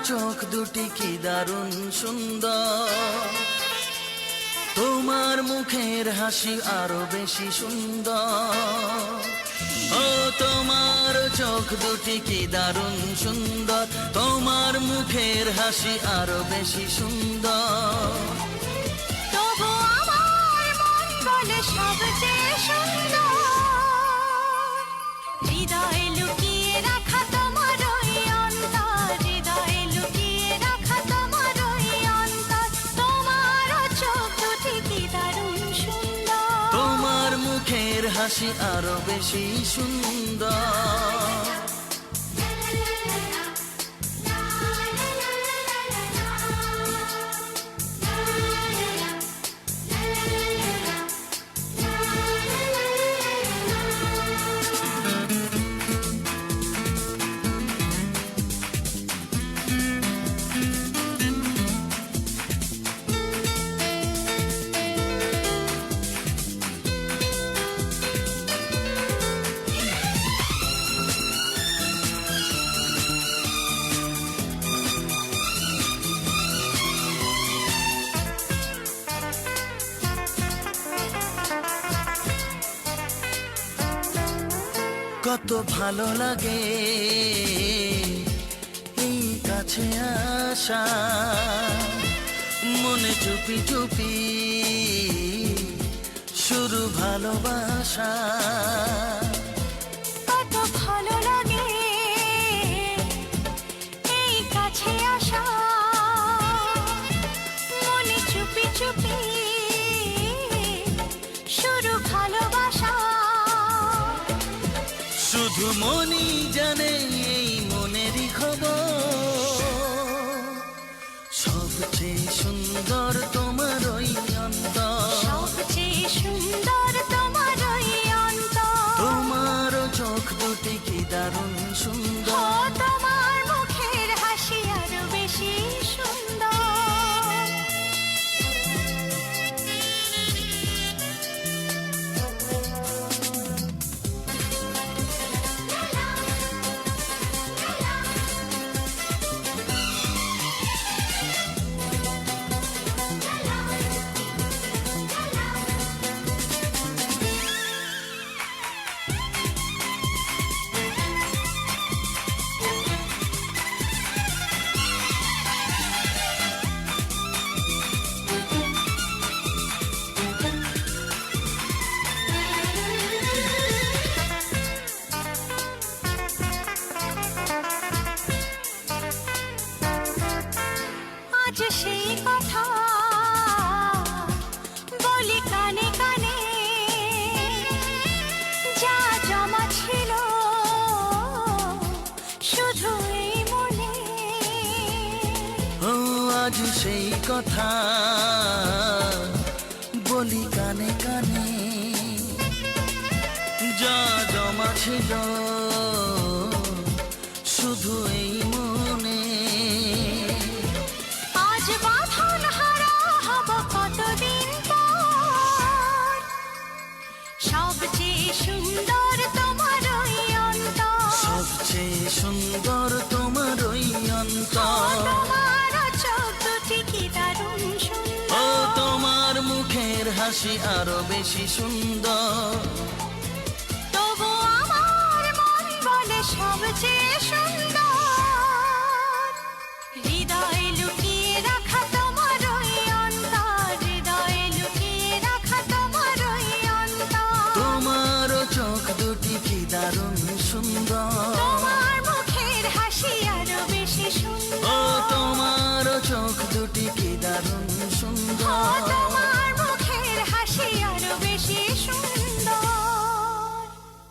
চোখ দুটি কি দারুণ সুন্দর, তোমার মুখের হাসি আরো বেশি সুন্দর। ও তোমার চোখ দুটি কি দারুণ সুন্দর, তোমার মুখের হাসি আরো বেশি সুন্দর। তবু আমার মন বলে সবচেয়ে সুন্দর, হৃদয়ে লুকিয়ে রাখা তোমার ওই অন্তর, হৃদয়ে লুকিয়ে রাখা তোমার ওই অন্তর। তোমার চোখ দুটি কি দারুণ সুন্দর, তোমার মুখের হাসি আরো বেশি সুন্দর। কত ভালো লাগে এই কাছে আসা, মনে চুপি চুপি শুরু ভালোবাসা। কত ভালো লাগে এই কাছে আসা, মনে চুপি চুপি শুরু ভালোবাসা। শুধু মনই জানে এই মনেরই খবর, সবচেয়ে সুন্দর তোমার ওই অন্তর, সবচেয়ে সুন্দর তোমার ওই অন্তর। তোমার চোখ দুটি কি দারুণ ও সুন্দর, তোমার মুখের হাসি আরো বেশি সুন্দর। আজ সেই কথা বলি কানে কানে, যা জমা ছিল শুধু এই মনে। ও আজ সেই কথা বলি কানে কানে, যা জমা ছিল শুধু এই মনে। আজ বাঁধন হারা হব কতদিন পর, সবচেয়ে সুন্দর তোমার ওই অন্তর, সবচেয়ে সুন্দর তোমার ওই অন্তর। তোমার চোখ দুটি কি দারুণ ও সুন্দর, তোমার মুখের হাসি আরো বেশি সুন্দর। তবু আমার মন বলে সবচেয়ে সুন্দর, হৃদয়ে লুকিয়ে রাখা তোমার ওই অন্তর, হৃদয়ে লুকিয়ে রাখা তোমার ওই অন্তর। তোমার চোখ দুটি কি দারুণ সুন্দর, তোমার মুখের হাসি আরো বেশি ও সুন্দর, তোমার চোখ দুটি কি দারুণ